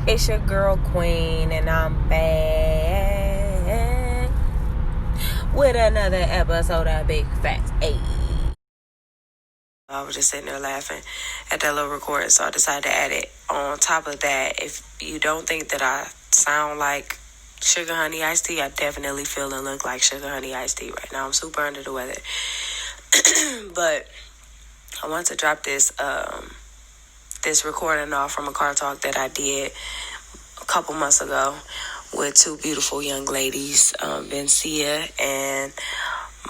It's your girl Queen, and I'm back with another episode of Big Facts. Ayy. I was just sitting there laughing at that little recording, so I decided to add it. On top of that, if you don't think that I sound like Sugar Honey Iced Tea, I definitely feel and look like Sugar Honey Iced Tea right now. I'm super under the weather. But I want to drop this recording off from a car talk that I did a couple months ago with two beautiful young ladies, Vencia and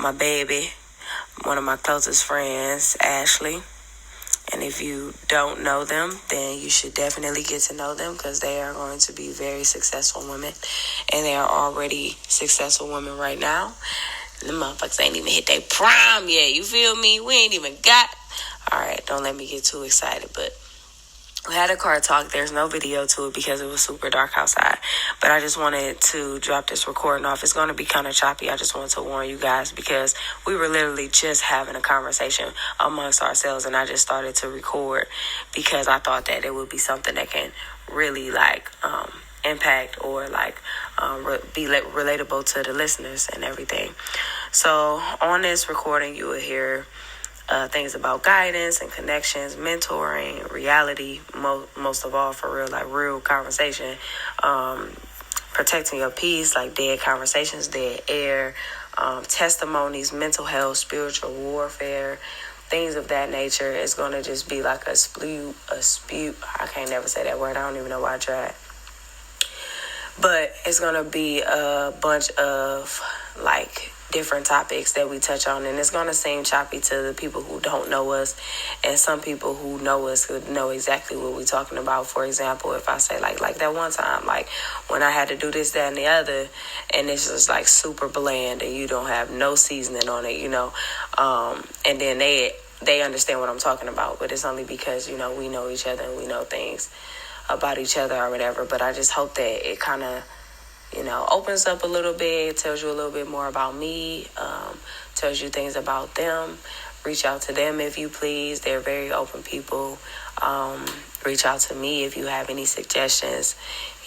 my baby, one of my closest friends, Ashley. And if you don't know them, then you should definitely get to know them, because they are going to be very successful women, and they are already successful women right now. The motherfuckers ain't even hit their prime yet, you feel me? We ain't even got... Alright, don't let me get too excited, but we had a car talk. There's no video to it because it was super dark outside. But I just wanted to drop this recording off. It's going to be kind of choppy. I just wanted to warn you guys, because we were literally just having a conversation amongst ourselves, and I just started to record because I thought that it would be something that can really impact or be relatable to the listeners and everything. So on this recording, you will hear things about guidance and connections, mentoring, reality, most of all, for real, real conversation, protecting your peace, dead conversations, dead air, testimonies, mental health, spiritual warfare, things of that nature. It's going to just be like a spew. I can't never say that word. I don't even know why I tried. But it's going to be a bunch of different topics that we touch on, and it's going to seem choppy to the people who don't know us, and some people who know us could know exactly what we're talking about. For example, if I say like that one time, when I had to do this, that, and the other, and it's just super bland, and you don't have no seasoning on it, and then they understand what I'm talking about, but it's only because, we know each other and we know things about each other or whatever. But I just hope that it kind of opens up a little bit, tells you a little bit more about me, tells you things about them. Reach out to them if you please. They're very open people. Reach out to me if you have any suggestions,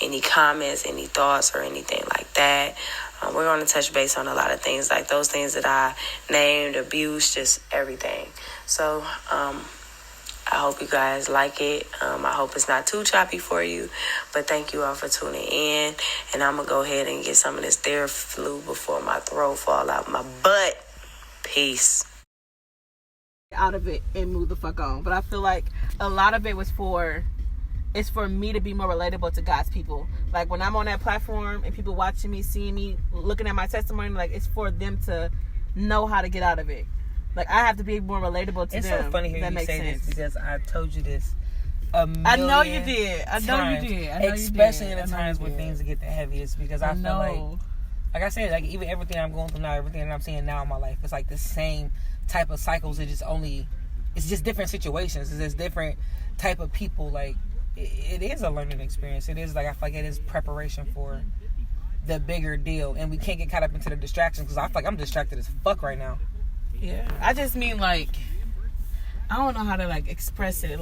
any comments, any thoughts, or anything like that. We're going to touch base on a lot of things, like those things that I named, abuse, just everything. So, I hope you guys like it. I hope it's not too choppy for you. But thank you all for tuning in. And I'm going to go ahead and get some of this Theraflu before my throat fall out my butt. Peace. Out of it and move the fuck on. But I feel like a lot of it was for me to be more relatable to God's people. Like when I'm on that platform and people watching me, seeing me, looking at my testimony, it's for them to know how to get out of it. I have to be more relatable to them. It's so funny hearing you say this, because I've told you this a million I know you did. Especially in the times where things get the heaviest, because I feel like I said, even everything I'm going through now, everything that I'm seeing now in my life, it's the same type of cycles. It's just different situations. It's just different type of people. It is a learning experience. It is I feel like it is preparation for the bigger deal, and we can't get caught up into the distractions, because I feel like I'm distracted as fuck right now. Yeah, I just mean I don't know how to express it.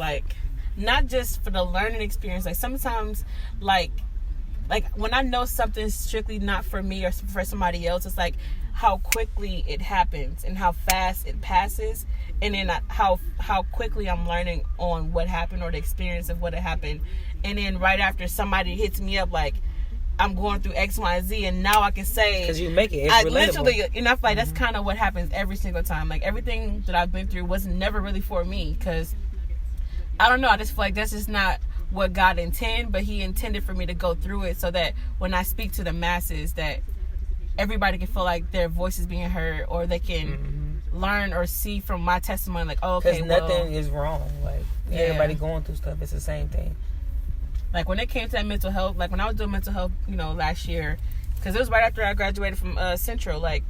Not just for the learning experience. Sometimes when I know something's strictly not for me or for somebody else, it's how quickly it happens and how fast it passes, and then how quickly I'm learning on what happened or the experience of what had happened, and then right after somebody hits me up I'm going through X, Y, and Z, and now I can say... Because you make it. It's relatable. Literally, and I feel that's kind of what happens every single time. Everything that I've been through was never really for me, because, I don't know, I just feel that's just not what God intended, but He intended for me to go through it so that when I speak to the masses, that everybody can feel like their voice is being heard, or they can learn or see from my testimony, okay, because nothing is wrong. Everybody going through stuff, it's the same thing. When it came to that mental health, when I was doing mental health, last year, because it was right after I graduated from Central, I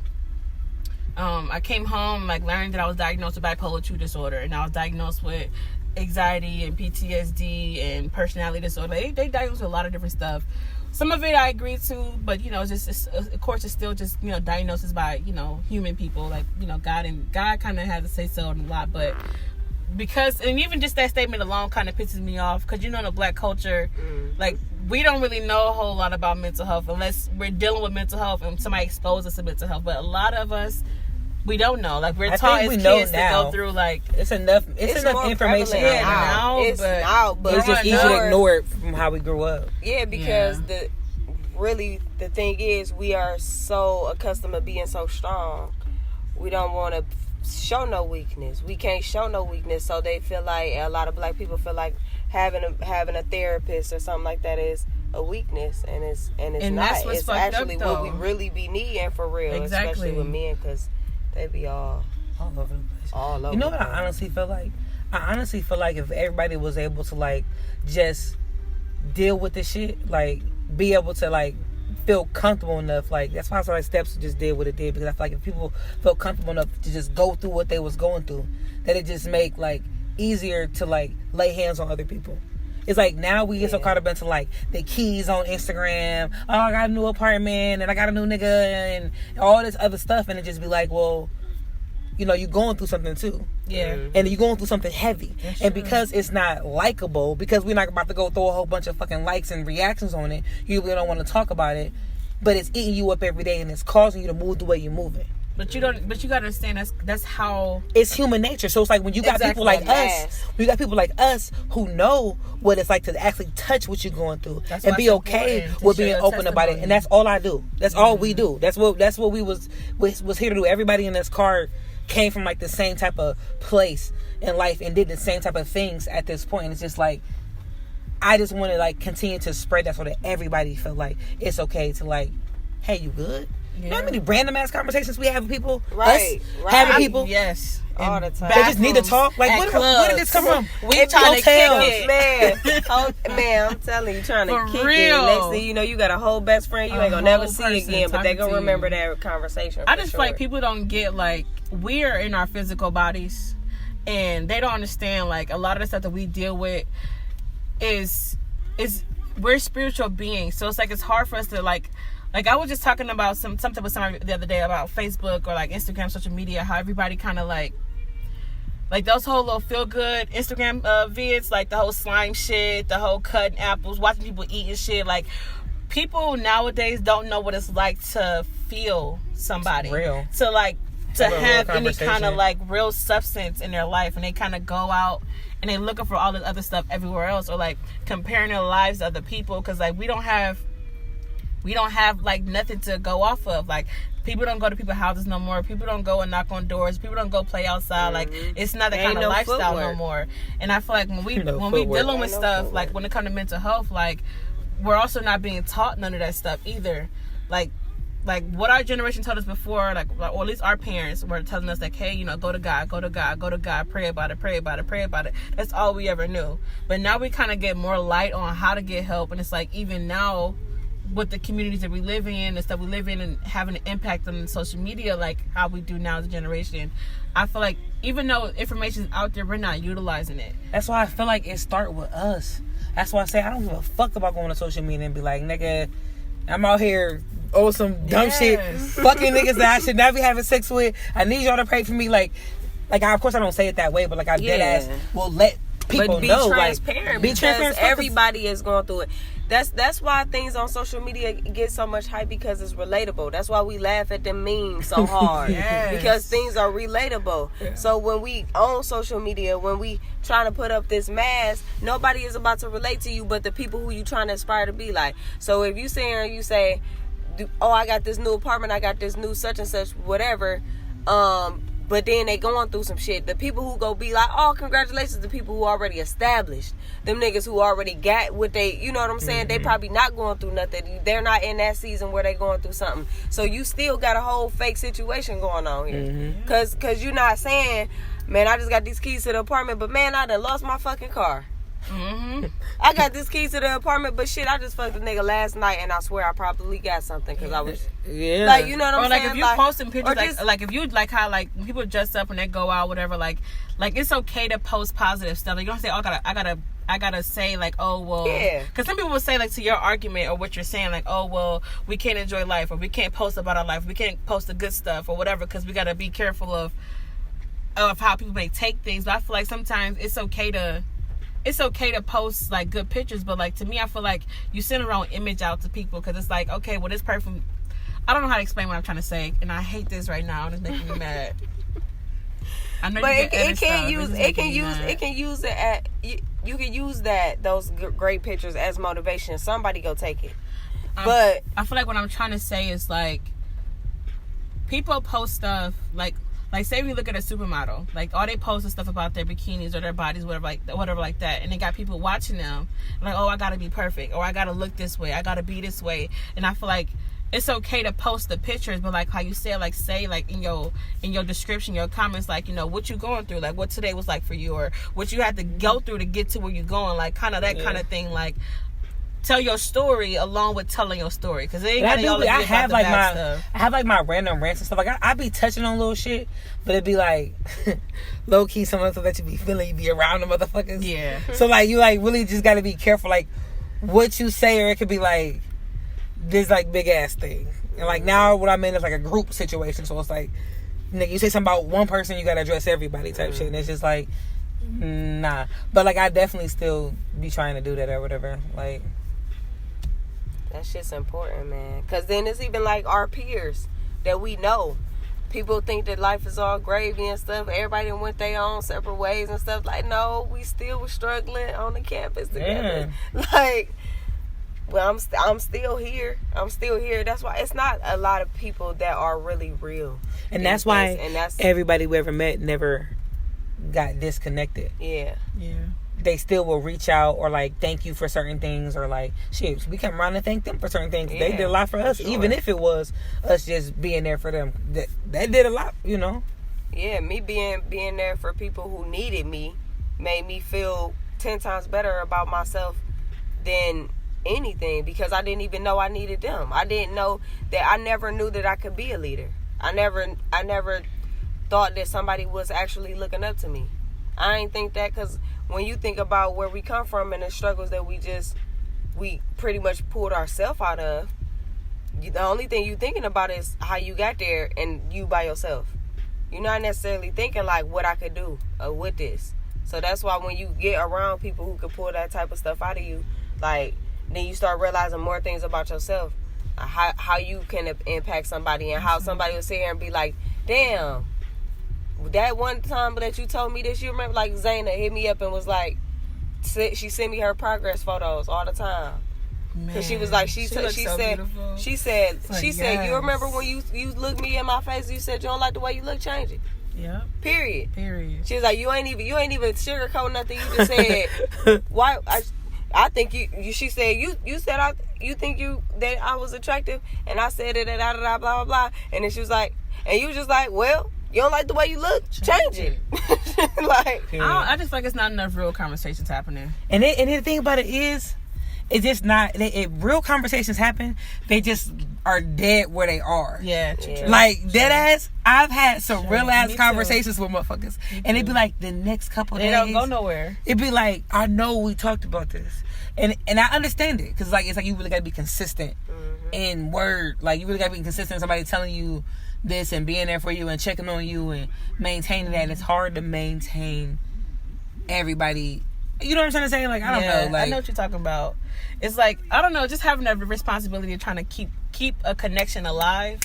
came home, learned that I was diagnosed with bipolar 2 disorder, and I was diagnosed with anxiety and PTSD and personality disorder. They diagnosed with a lot of different stuff. Some of it I agreed to, but, of course, it's still just, diagnosis by, human people, God kind of had to say so a lot, but because, and even just that statement alone kind of pisses me off, because in the black culture, like, we don't really know a whole lot about mental health unless we're dealing with mental health and somebody exposes us to mental health. But a lot of us, we don't know. Like, we're taught as kids to go through, like... It's enough information now. It's just easy to ignore it from how we grew up. Yeah, because the thing is, we are so accustomed to being so strong. We don't want to show no weakness. We can't show no weakness, so they feel like, a lot of black people feel like having a therapist or something like that is a weakness, and it's not. It's actually what we really be needing for real, especially with men, because they be all over the place. All over. You know what I honestly feel like? I honestly feel like if everybody was able to, like, just deal with this shit, like, be able to, like, feel comfortable enough, like, that's why I feel like Steps just did what it did, because I feel like if people felt comfortable enough to just go through what they was going through, that it just make, like, easier to, like, lay hands on other people. It's like now we get so caught up into, like, the keys on Instagram. Oh, I got a new apartment and I got a new nigga and all this other stuff, and it just be like, well, you know, you're going through something too. Yeah. And you're going through something heavy. That's and true. Because it's not likable, because we're not about to go throw a whole bunch of fucking likes and reactions on it, you really don't want to talk about it, but it's eating you up every day and it's causing you to move the way you're moving. But you gotta understand that's how it's human nature. So it's like when you got people like us, who know what it's like to actually touch what you're going through and be okay with being open about it. And that's all I do. That's all we do. That's what we was here to do. Everybody in this car came from, like, the same type of place in life and did the same type of things at this point. And it's just like, I just want to, like, continue to spread that so that everybody feel like it's okay to, like, hey, you good? Yeah. You know how many random ass conversations we have with people? Right. Having people? Yes. All the time. They just need to talk. Like, where did this come from? We trying to kick it. Man, I'm telling you, trying to kick it. Next thing you know, you got a whole best friend you ain't gonna never see again, but they gonna remember that conversation. I just feel like people don't get, like, we are in our physical bodies, and they don't understand, like, a lot of the stuff that we deal with is we're spiritual beings. So it's like, it's hard for us to, like I was just talking about something with somebody the other day about Facebook or, like, Instagram, social media, how everybody kind of, like those whole little feel good Instagram vids, like the whole slime shit, the whole cutting apples, watching people eat and shit. Like, people nowadays don't know what it's like to feel somebody, real. To have any kind of, like, real substance in their life, and they kind of go out and they looking for all this other stuff everywhere else, or, like, comparing their lives to other people, because, like, we don't have like nothing to go off of. Like, people don't go to people's houses no more. People don't go and knock on doors. People don't go play outside. Like, it's not that kind of lifestyle no more. And I feel like when we dealing with stuff, like, when it comes to mental health, like, we're also not being taught none of that stuff either. Like what our generation told us before, like, or at least our parents were telling us, like, hey, you know, go to God, pray about it. That's all we ever knew. But now we kind of get more light on how to get help, and it's like, even now, with the communities that we live in and stuff we live in, and having an impact on social media, like how we do now as a generation, I feel like even though information is out there, we're not utilizing it. That's why I feel like it start with us. That's why I say I don't give a fuck about going to social media and be like, nigga, I'm out here some dumb shit, fucking niggas that I should not be having sex with. I need y'all to pray for me. Like of course I don't say it that way, but, like, I dead ass will let people know. Transparent, be transparent. Everybody is going through it. That's why things on social media get so much hype, because it's relatable. That's why we laugh at them memes so hard. Because things are relatable. Yeah. So when we on social media, when we trying to put up this mask, nobody is about to relate to you but the people who you trying to aspire to be like. So if you say, oh, I got this new apartment, I got this new such and such, whatever, but then they going through some shit. The people who go be like, oh, congratulations to people who already established. Them niggas who already got what they, you know what I'm saying? Mm-hmm. They probably not going through nothing. They're not in that season where they going through something. So you still got a whole fake situation going on here. Mm-hmm. Cause you're not saying, man, I just got these keys to the apartment, but man, I done lost my fucking car. Mm-hmm. I got this key to the apartment, but shit, I just fucked a nigga last night, and I swear I probably got something because I was, like, you know what I'm saying? Or, like, if you posting pictures, like if you, like, how, like, when people dress up and they go out, whatever, like it's okay to post positive stuff. Like, you don't say, oh, I gotta say, like, oh, well, because some people will say, like, to your argument or what you're saying, like, oh, well, we can't enjoy life, or we can't post about our life, we can't post the good stuff or whatever, because we gotta be careful of how people may take things. But I feel like sometimes it's okay to it's okay to post like good pictures, but like to me, I feel like you send the wrong image out to people because it's like, okay, well, this person, I don't know how to explain what I'm trying to say, and I hate this right now, and it's making me mad. I know, but you can use those great pictures as motivation. Somebody go take it. But I feel like what I'm trying to say is like people post stuff like say we look at a supermodel, like all they post is stuff about their bikinis or their bodies, whatever like that, and they got people watching them like, oh, I gotta be perfect, or I gotta look this way, I gotta be this way, and I feel like it's okay to post the pictures, but like how you said, like say like in your description, your comments, like, you know, what you going through, like what today was like for you, or what you had to go through to get to where you're going, like kind of that kind of thing, like tell your story along with telling your story, because it ain't I have like my random rants and stuff. Like I be touching on little shit, but it'd be like low key some of the stuff that you be feeling, you be around the motherfuckers. Yeah. So like you like really just got to be careful, like what you say, or it could be like this like big ass thing. And like now what I'm in is like a group situation, so it's like, nigga, you say something about one person, you gotta address everybody type shit, and it's just like nah. But like I definitely still be trying to do that or whatever. Like that shit's important, man, because then it's even like our peers that we know. People think that life is all gravy and stuff. Everybody went their own separate ways and stuff. Like, no, we still was struggling on the campus together. Yeah. Like, well, I'm still here. I'm still here. That's why it's not a lot of people that are really real. And that's why everybody we ever met never got disconnected. Yeah. Yeah. They still will reach out or like thank you for certain things, or like shit, we come around and thank them for certain things. Yeah, they did a lot for us, even if it was us just being there for them. That did a lot, you know. Yeah, me being there for people who needed me made me feel 10 times better about myself than anything, because I didn't even know I needed them. I didn't know that. I never knew that I could be a leader. I never thought that somebody was actually looking up to me. I ain't think that, because when you think about where we come from and the struggles that we pretty much pulled ourselves out of, the only thing you thinking about is how you got there and you by yourself. You're not necessarily thinking like what I could do with this. So that's why when you get around people who can pull that type of stuff out of you, like, then you start realizing more things about yourself, how you can impact somebody, and how somebody will sit here and be like, damn, that one time that you told me this, you remember, like Zayna hit me up and was like, she sent me her progress photos all the time. Because she was like, she said, you remember when you looked me in my face, you said you don't like the way you look, change it. Yeah. Period. She was like, you ain't even sugarcoat nothing. You just said why. I think you. She said you said you think that I was attractive, and I said it, blah blah blah blah. And then she was like, and you was just like, well, you don't like the way you look, change it. Like, I just feel like it's not enough real conversations happening. And the thing about it is, it's just not. If real conversations happen, they just are dead where they are. Yeah, true. Like dead ass. I've had some real ass conversations with motherfuckers, and it'd be like the next couple days, they don't go nowhere. It'd be like, I know we talked about this, and I understand it, because like it's like you really gotta be consistent in word. Like you really gotta be consistent in somebody telling you this and being there for you and checking on you and maintaining that. It's hard to maintain everybody. You know what I'm trying to say? Like, I don't know. Like, I know what you're talking about. It's like, I don't know, just having the responsibility of trying to keep a connection alive,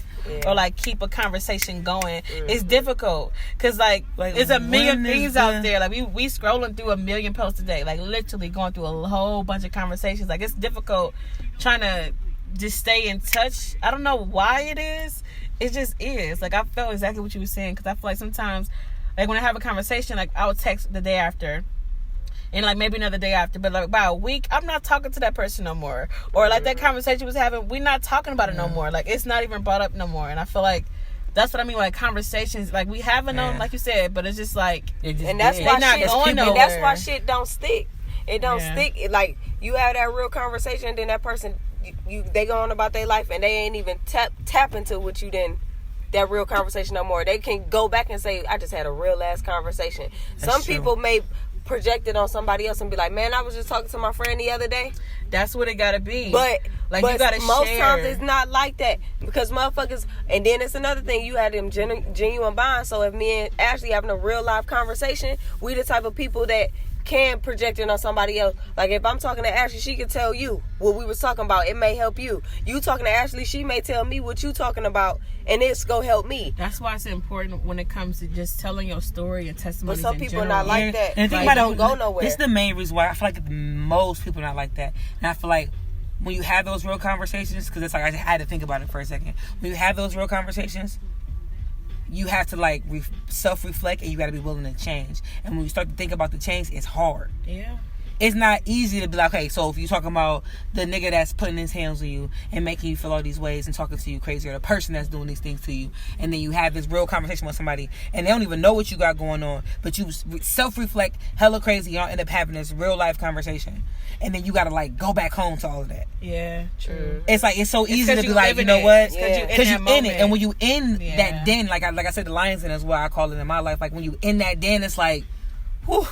or like keep a conversation going. It's difficult, because like it's a million things out there. Like we scrolling through a million posts a day, like literally going through a whole bunch of conversations. Like, it's difficult trying to just stay in touch. I don't know why it is. It just is. Like, I felt exactly what you were saying, because I feel like sometimes, like when I have a conversation, like I'll text the day after, and like maybe another day after, but like about a week, I'm not talking to that person no more. Or like that conversation was having, we're not talking about it no more. Like, it's not even brought up no more. And I feel like that's what I mean, like conversations, like we having them, like you said, but it's just like, and that's why shit going nowhere. And that's why shit don't stick. It don't stick. Like, you have that real conversation, and then that person, they go on about their life, and they ain't even tap into what you did, that real conversation no more. They can go back and say, I just had a real ass conversation. Some people may project it on somebody else and be like, man, I was just talking to my friend the other day. That's what it gotta be. But like, you gotta most share. times it's not like that, because motherfuckers. And then it's another thing, you had them genuine bonds. So if me and Ashley having a real life conversation, we the type of people that can project it on somebody else. Like if I'm talking to Ashley, she can tell you what we was talking about. It may help you. You talking to Ashley, she may tell me what you talking about, and it's gonna help me. That's why it's important when it comes to just telling your story and testimonies. But some people general. not like that. And think like, about it, don't go nowhere. It's the main reason why I feel like most people not like that. And I feel like when you have those real conversations, because it's like I had to think about it for a second. When you have those real conversations, you have to like self-reflect, and you got to be willing to change. And when you start to think about the change, it's hard. Yeah. It's not easy to be like, okay, so if you're talking about the nigga that's putting his hands on you and making you feel all these ways and talking to you crazy, or the person that's doing these things to you, and then you have this real conversation with somebody and they don't even know what you got going on, but you self-reflect hella crazy, y'all end up having this real life conversation, and then you gotta like go back home to all of that. Yeah, true. It's like, it's so easy to be like, you know what? Because you're in it. And when you in that den, like I said, the lion's den is what I call it in my life. Like when you in that den, it's like, whew,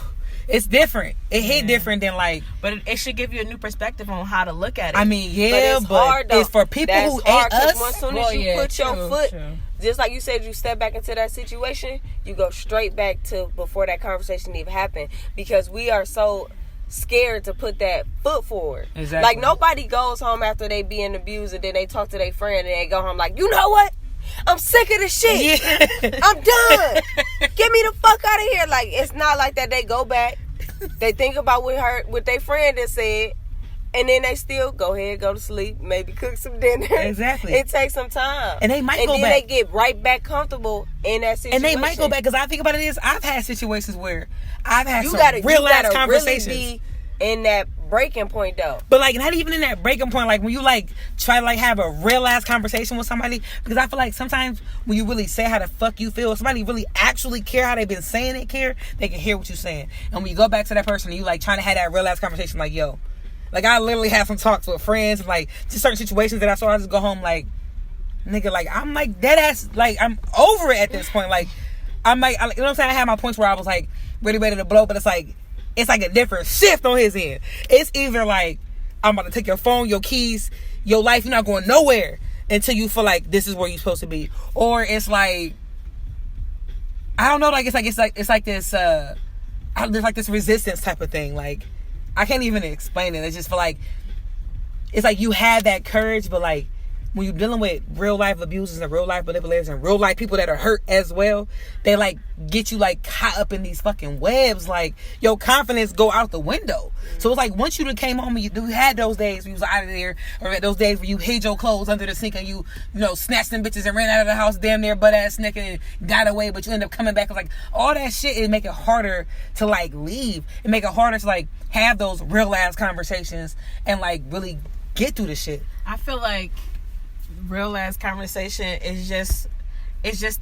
it's different. It hit different than like... But it should give you a new perspective on how to look at it. I mean, yeah, but it's hard, though. It's for people That's who hard, ain't us. As soon as you put your foot... Just like you said, you step back into that situation, you go straight back to before that conversation even happened. Because we are so scared to put that foot forward. Exactly. Like, nobody goes home after they being abused and then they talk to their friend and they go home like, you know what? I'm sick of this shit. Yeah. I'm done. Get me the fuck out of here. Like, it's not like that. They go back. They think about what their friend has said. And then they still go ahead, go to sleep, maybe cook some dinner. Exactly. It takes some time. And they might go back. And then they get right back comfortable in that situation. And they might go back, because I think about it is, I've had situations where I've had real ass conversations. Really be in that breaking point though. But like, not even in that breaking point, like when you like try to like have a real ass conversation with somebody, because I feel like sometimes when you really say how the fuck you feel, somebody really actually care how they've been saying they care, they can hear what you're saying. And when you go back to that person and you like trying to have that real ass conversation, like, yo, like I literally have some talks with friends and like just certain situations that I saw, I just go home like, nigga, like I'm like dead ass, like I'm over it at this point. Like I'm like, you know what I'm saying? I had my points where I was like really ready to blow, but it's like a different shift on his end. It's either like, I'm about to take your phone, your keys, your life, you're not going nowhere until you feel like this is where you're supposed to be. Or it's like, I don't know, like it's like this there's like this resistance type of thing. Like I can't even explain it. I just feel like it's like you have that courage, but like when you're dealing with real life abusers and real life manipulators and real life people that are hurt as well, they like get you like caught up in these fucking webs. Like your confidence go out the window. So it's like once you done came home and you had those days where you was out of there, or those days where you hid your clothes under the sink and you snatched them bitches and ran out of the house damn near butt ass naked and got away, but you end up coming back. It's like all that shit, it make it harder to like leave. It make it harder to like have those real ass conversations and like really get through the shit. I feel like real ass conversation is just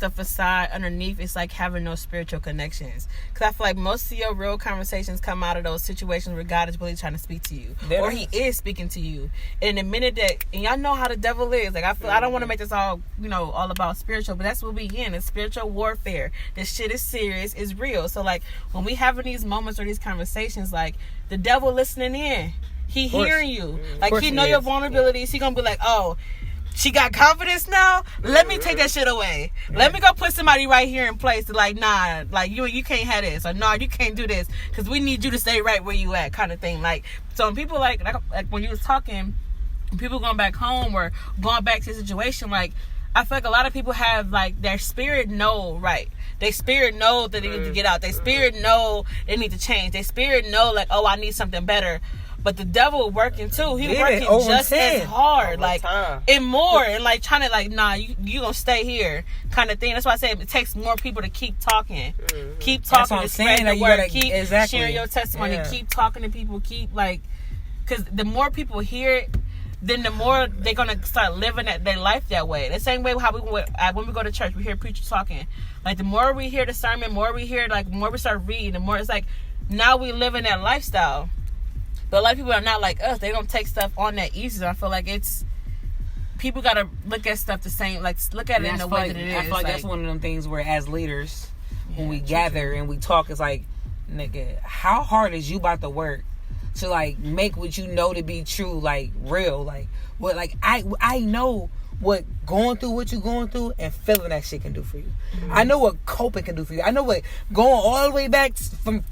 the facade underneath. It's like having no spiritual connections, because I feel like most of your real conversations come out of those situations where God is really trying to speak to you, or he is speaking to you. And the minute that, and y'all know how the devil is, like I feel I don't want to make this all all about spiritual, but that's what we in. It's spiritual warfare. This shit is serious, it's real. So like when we having these moments or these conversations, like the devil listening in, he hearing you, like he know your vulnerabilities. He gonna be like, oh, she got confidence now? Let me take that shit away. Let me go put somebody right here in place to like, nah, like you can't have this, or nah, you can't do this, because we need you to stay right where you at, kind of thing. Like, so when people like when you was talking, people going back home or going back to the situation, like I feel like a lot of people have like their spirit know, right? Their spirit know that they need to get out. Their spirit know they need to change. Their spirit know like, oh, I need something better. But the devil working too. He working just as hard, like and more, and like trying to like, nah, you gonna stay here, kind of thing. That's why I say it takes more people to keep talking, keep talking, to spread the word, keep sharing your testimony, keep talking to people, keep like, because the more people hear it, then the more they're gonna start living their life that way. The same way how when we go to church, we hear preachers talking. Like the more we hear the sermon, more we hear, like more we start reading, the more it's like now we live in that lifestyle. But a lot of people are not like us. They don't take stuff on that easy. So I feel like it's, people got to look at stuff the same, like look at it in the way that it is. I feel like that's one of them things where as leaders, when we gather and we talk, it's like, nigga, how hard is you about to work to like make what you know to be true, like real? Like what? Like I know what going through what you're going through and feeling that shit can do for you. I know what coping can do for you. I know what going all the way back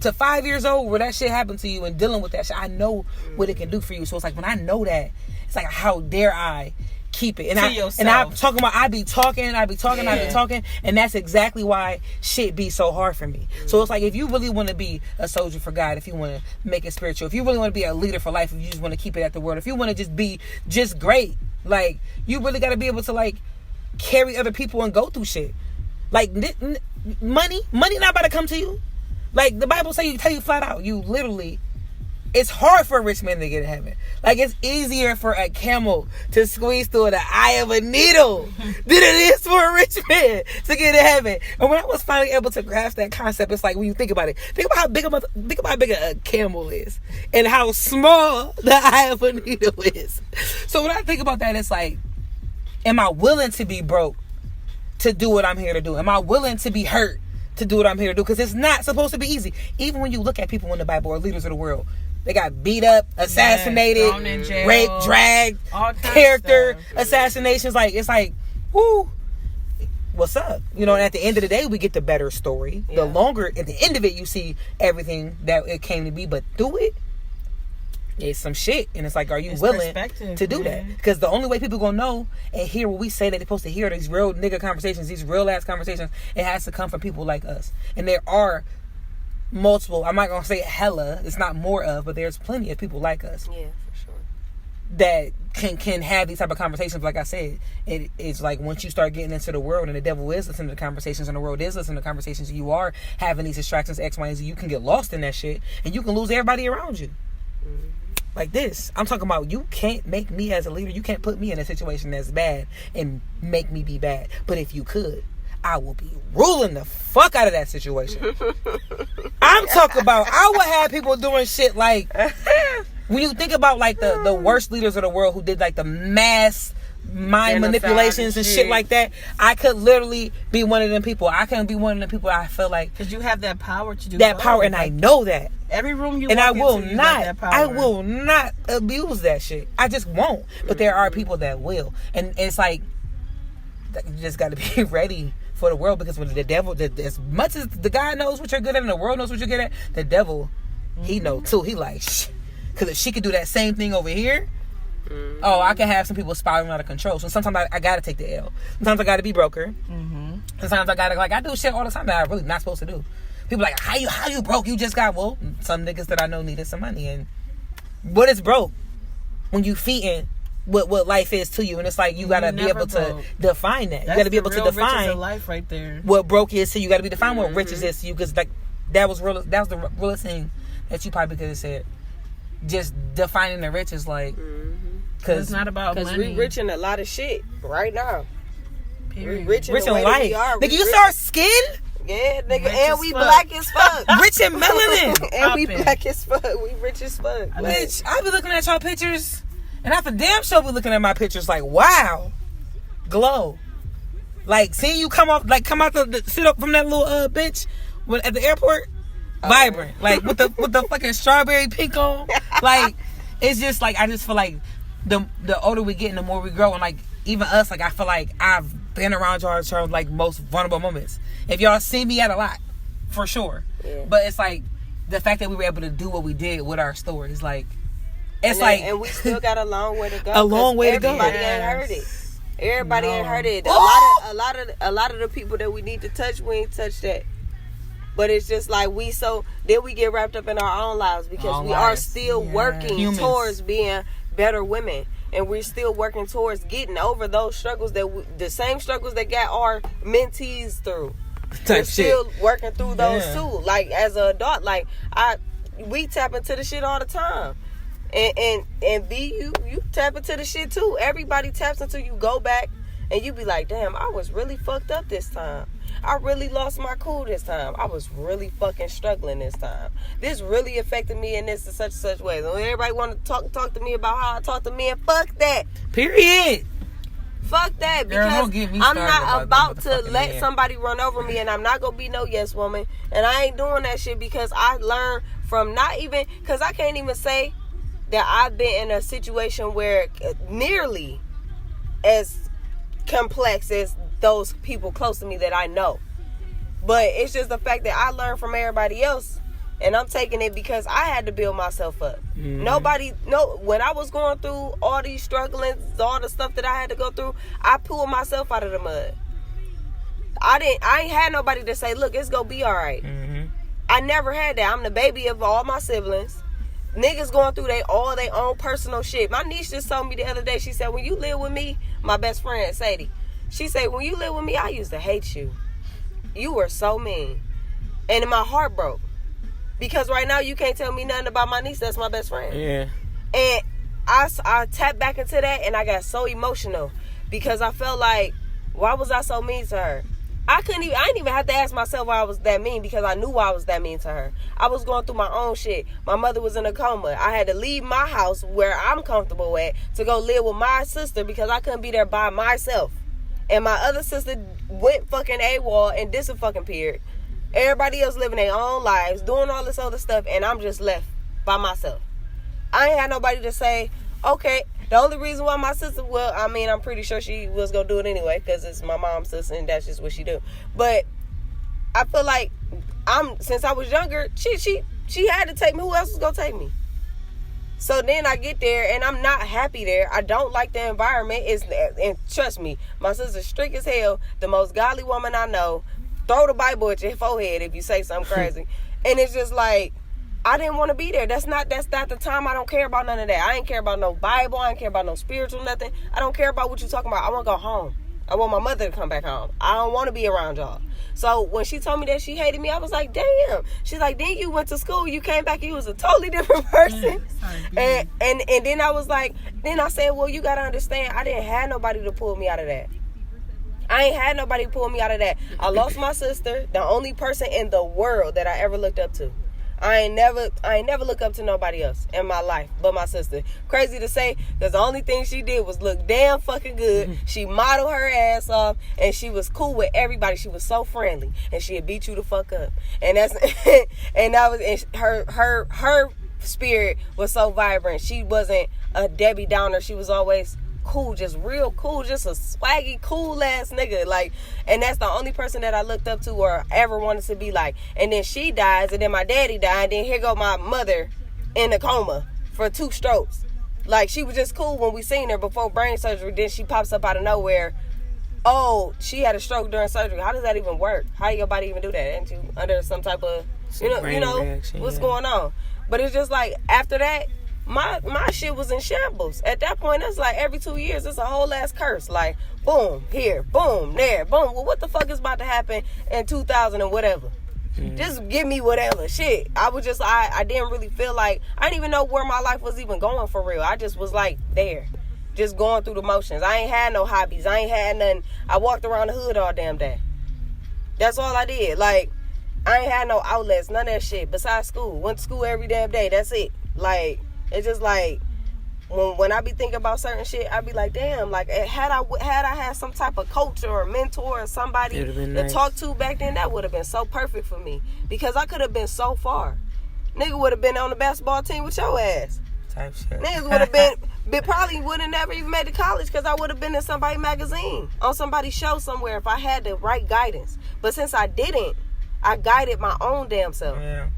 to 5 years old where that shit happened to you and dealing with that shit. I know what it can do for you. So it's like when I know that, it's like how dare I keep it. And I'm talking about I be talking, and that's exactly why shit be so hard for me. So it's like if you really want to be a soldier for God, if you want to make it spiritual, if you really want to be a leader for life, if you just want to keep it at the world, if you want to just be just great, like you really got to be able to like carry other people and go through shit. Like money not about to come to you. Like the Bible tell you flat out, you literally, it's hard for a rich man to get in heaven. Like it's easier for a camel to squeeze through the eye of a needle than it is for a rich man to get in heaven. And when I was finally able to grasp that concept, it's like when you think about it, think about how big a camel is and how small the eye of a needle is. So when I think about that, it's like, am I willing to be broke to do what I'm here to do? Am I willing to be hurt to do what I'm here to do? Because it's not supposed to be easy. Even when you look at people in the Bible or leaders of the world, they got beat up, assassinated, raped, dragged, character assassinations. Like, it's like, whoo, what's up? You know, and at the end of the day, we get the better story. Yeah. The longer, at the end of it, you see everything that it came to be. But through it, it's some shit. And it's like, are you willing to do that? Because the only way people gonna know and hear what we say that they're supposed to hear, these real nigga conversations, these real ass conversations, it has to come from people like us. And there are multiple, I'm not gonna say hella, it's not more of, but there's plenty of people like us. Yeah, for sure. That can have these type of conversations. Like I said, it's like once you start getting into the world and the devil is listening to the conversations and the world is listening to conversations, you are having these distractions, X, Y, and Z, you can get lost in that shit and you can lose everybody around you. Mm-hmm. Like this, I'm talking about, you can't make me as a leader, you can't put me in a situation that's bad and make me be bad. But if you could, I will be ruling the fuck out of that situation. I'm talking about, I would have people doing shit like, when you think about like the worst leaders of the world who did like the mass mind manipulations and shit like that, I could literally be one of them people. I can be one of them people. I feel like because you have that power to do that power, and I know that every room you and walk I will into, not. I will not abuse that shit. I just won't. But there are people that will, and it's like you just got to be ready for the world, because when the devil, as much as the guy knows what you're good at and the world knows what you're good at, the devil, he know too. He like, because if she could do that same thing over here, oh, I can have some people spiraling out of control. So sometimes I gotta take the L. Sometimes I gotta be broker. Sometimes I gotta, like, I do shit all the time that I'm really not supposed to do. People like, how you broke? You just got, well, some niggas that I know needed some money. And what is broke? When you feeding what life is to you, and it's like you gotta be able to define that. You gotta be able to define life right there. What broke is to you. You gotta be define what riches is to you, because like that was the realest thing that you probably could have said. Just defining the riches, like, because it's not about money. Because we rich in a lot of shit right now. Period. We rich in the way life. that we are. Nigga, you saw our skin? Yeah, nigga, and we black as fuck. Rich in melanin. And we black as fuck. We rich as fuck. Bitch, I be looking at y'all pictures, and I for damn sure be looking at my pictures like, wow, glow. Like, seeing you come out the sit up from that little bitch at the airport, vibrant, like with the fucking strawberry pink on. Like, it's just like, I just feel like the older we get and the more we grow, and like even us, like I feel like I've been around y'all during like most vulnerable moments. If y'all see me at a lot, for sure. Yeah. But it's like the fact that we were able to do what we did with our stories, like it's and we still got a long way to go. A long way to go. Everybody ain't heard it. Everybody ain't heard it. A lot of the people that we need to touch, we ain't touched that. But it's just like then we get wrapped up in our own lives, because we are still working towards being better women. And we're still working towards getting over those struggles, the same struggles that got our mentees through. We're still working through those too. Like, as an adult, like, we tap into the shit all the time. And B, you tap into the shit too. Everybody taps until you go back and you be like, damn, I was really fucked up this time. I really lost my cool this time. I was really fucking struggling this time. This really affected me in this and such way. When everybody want to talk to me about how I talk to men, fuck that. Period. Fuck that. Because I'm not about to let somebody run over me, and I'm not going to be no yes woman. And I ain't doing that shit, because I learned from because I can't even say that I've been in a situation where nearly as complex as those people close to me that I know. But it's just the fact that I learned from everybody else, and I'm taking it because I had to build myself up. When I was going through all these strugglings, all the stuff that I had to go through, I pulled myself out of the mud. I ain't had nobody to say, look, it's gonna be all right. I never had that. I'm the baby of all my siblings. Niggas going through all their own personal shit. My niece just told me the other day, she said, when you live with me, my best friend, Sadie, she said, when you live with me, I used to hate you. You were so mean. And my heart broke. Because right now, you can't tell me nothing about my niece. That's my best friend. Yeah. And I tapped back into that, and I got so emotional. Because I felt like, why was I so mean to her? I didn't even have to ask myself why I was that mean, because I knew why I was that mean to her. I was going through my own shit. My mother was in a coma. I had to leave my house where I'm comfortable at to go live with my sister because I couldn't be there by myself. And my other sister went fucking AWOL and disappeared. Everybody else living their own lives, doing all this other stuff, and I'm just left by myself. I ain't had nobody to say, okay, the only reason why my sister, I'm pretty sure she was going to do it anyway because it's my mom's sister and that's just what she do. But I feel like since I was younger, she had to take me. Who else was going to take me? So then I get there and I'm not happy there. I don't like the environment. And trust me, my sister's strict as hell, the most godly woman I know. Throw the Bible at your forehead if you say something crazy. And it's just like, I didn't want to be there. That's not the time. I don't care about none of that. I ain't care about no Bible. I ain't care about no spiritual nothing. I don't care about what you talking about. I want to go home. I want my mother to come back home. I don't want to be around y'all. So when she told me that she hated me, I was like, damn. She's like, then you went to school, you came back, you was a totally different person. And then I was like, then I said, well, you got to understand, I didn't have nobody to pull me out of that. I ain't had nobody pull me out of that. I lost my sister, the only person in the world that I ever looked up to. I ain't never look up to nobody else in my life but my sister. Crazy to say, because the only thing she did was look damn fucking good. She modeled her ass off, and she was cool with everybody. She was so friendly, and she'd beat you the fuck up. And her spirit was so vibrant. She wasn't a Debbie Downer. She was always cool, just real cool, just a swaggy, cool ass nigga. Like, and that's the only person that I looked up to or ever wanted to be like. And then she dies, and then my daddy died, and then here go my mother in a coma for 2 strokes. Like, she was just cool when we seen her before brain surgery. Then she pops up out of nowhere. Oh, she had a stroke during surgery. How does that even work? How do your body even do that? Ain't you under some type of, you know reaction, what's going on? But it's just like, after that, my shit was in shambles. At that point, it's like every 2 years, it's a whole ass curse. Like, boom, here, boom, there, boom. Well, what the fuck is about to happen in 2000 and whatever? Just give me whatever. Shit. I was just, I didn't really feel like, I didn't even know where my life was even going for real. I just was like there, just going through the motions. I ain't had no hobbies. I ain't had nothing. I walked around the hood all damn day. That's all I did. Like, I ain't had no outlets, none of that shit besides school. Went to school every damn day. That's it. Like, it's just like, when I be thinking about certain shit, I be like, damn, like, had I had some type of coach or a mentor or somebody to talk to back then, that would have been so perfect for me. Because I could have been so far. Nigga would have been on the basketball team with your ass. Type shit. Niggas would have been probably would have never even made it to college because I would have been in somebody's magazine, on somebody's show somewhere if I had the right guidance. But since I didn't, I guided my own damn self. Yeah.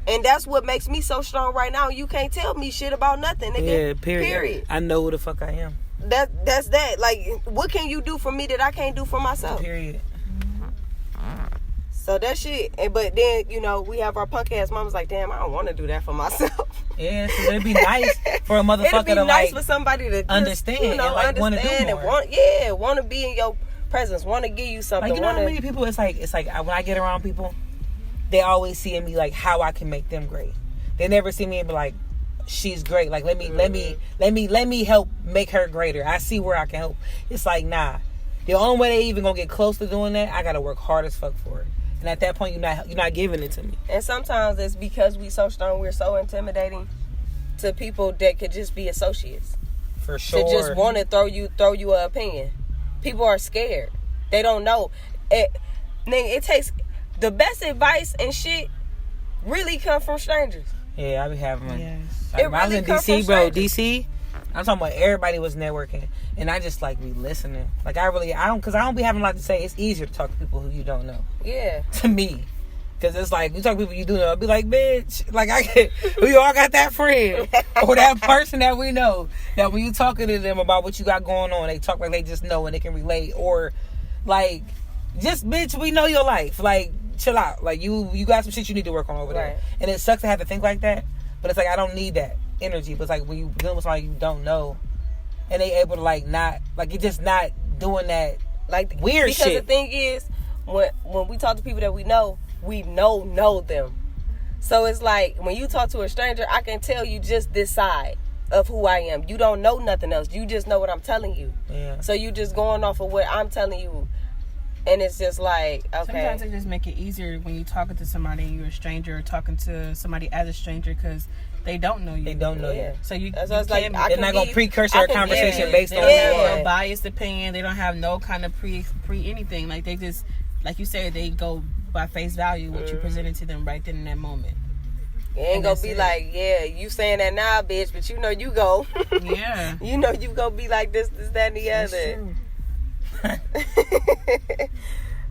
And that's what makes me so strong right now. You can't tell me shit about nothing, nigga. Yeah, period. I know who the fuck I am. That's that. Like, what can you do for me that I can't do for myself? Period. So that shit. But then, we have our punk ass mamas like, damn, I don't want to do that for myself. Yeah, so it'd be nice for a motherfucker it'd be to nice like for somebody to understand, and want to do more. And want to be in your presence, want to give you something. Like, you know how many people? It's like when I get around people, they always see in me like how I can make them great. They never see me and be like, she's great. Like, let me help make her greater. I see where I can help. It's like, nah. The only way they even gonna get close to doing that, I gotta work hard as fuck for it. And at that point, you're not giving it to me. And sometimes it's because we so strong, we're so intimidating to people that could just be associates. For sure. To just want to throw you an opinion. People are scared. They don't know. It takes the best advice and shit really come from strangers. Yeah, I be having. Yes. Like, when I was in DC, bro. DC, I'm talking about everybody was networking, and I just like be listening. Like I don't be having a lot to say. It's easier to talk to people who you don't know. Yeah. To me, because it's like you talk to people you do know. I'll be like, bitch, like we all got that friend or that person that we know that when you talking to them about what you got going on, they talk like they just know and they can relate, or like just bitch, we know your life. Like chill out. Like you got some shit you need to work on over there, and it sucks to have to think like that. But it's like I don't need that energy. But it's like when you dealing with somebody you don't know and they able to like not like you're just not doing that like weird because shit. The thing is when we talk to people that we know them. So it's like when you talk to a stranger, I can tell you just this side of who I am. You don't know nothing else. You just know what I'm telling you. Yeah. So you just going off of what I'm telling you. And it's just like, okay. Sometimes they just make it easier when you're talking to somebody and you're a stranger, or talking to somebody as a stranger, because they don't know you. They don't know you. So that's why it's like, they're not going to precursor a conversation based on who you are. A biased opinion. They don't have no kind of pre anything. Like they just, like you said, they go by face value what you presented to them right then in that moment. It ain't gonna be like, yeah, you saying that now, bitch, but you know you go. Yeah. You know you gonna be like this, that, and the other.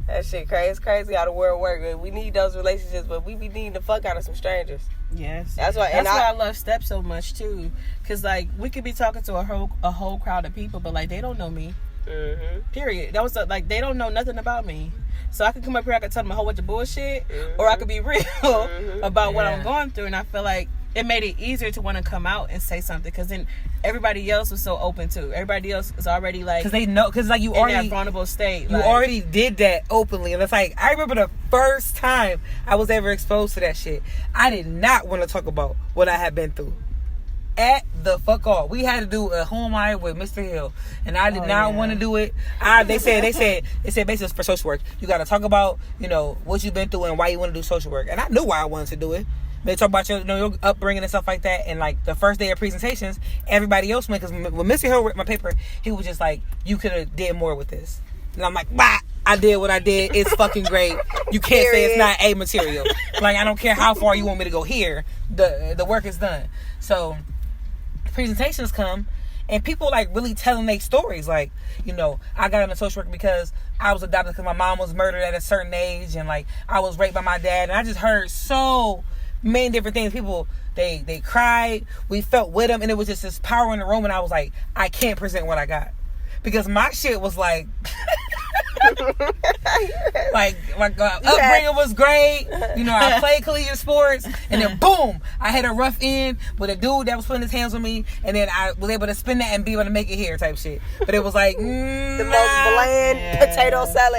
That shit crazy. It's crazy how the world works. We need those relationships, but we be needing the fuck out of some strangers. Yes, that's why. That's why I love Step so much too, because like we could be talking to a whole crowd of people, but like they don't know me. Mm-hmm. Period. That was like they don't know nothing about me. So I could come up here, I could tell them a whole bunch of bullshit, or I could be real about what I'm going through, and I feel like it made it easier to want to come out and say something, because then everybody else was so open to. Everybody else is already like, because they know, because like you in already that vulnerable state. You already did that openly, and it's like I remember the first time I was ever exposed to that shit. I did not want to talk about what I had been through. At the fuck off. We had to do a Who Am I with Mr. Hill, and I did not want to do it. They said basically for social work, you got to talk about what you've been through and why you want to do social work. And I knew why I wanted to do it. They talk about your upbringing and stuff like that. And like the first day of presentations, everybody else went, because when Mr. Hill read my paper, he was just like, "You could have did more with this." And I'm like, "Bah, I did what I did. It's fucking great. You can't say it's not A material. Like I don't care how far you want me to go here. The work is done." So presentations come, and people like really telling their stories. Like, I got into social work because I was adopted because my mom was murdered at a certain age, and like I was raped by my dad, and I just heard so many different things. People they cried, we felt with them, and it was just this power in the room, and I was like, I can't present what I got, because my shit was like upbringing was great. I played collegiate sports, and then boom, I had a rough end with a dude that was putting his hands on me, and then I was able to spin that and be able to make it here type shit. But it was like the most bland potato salad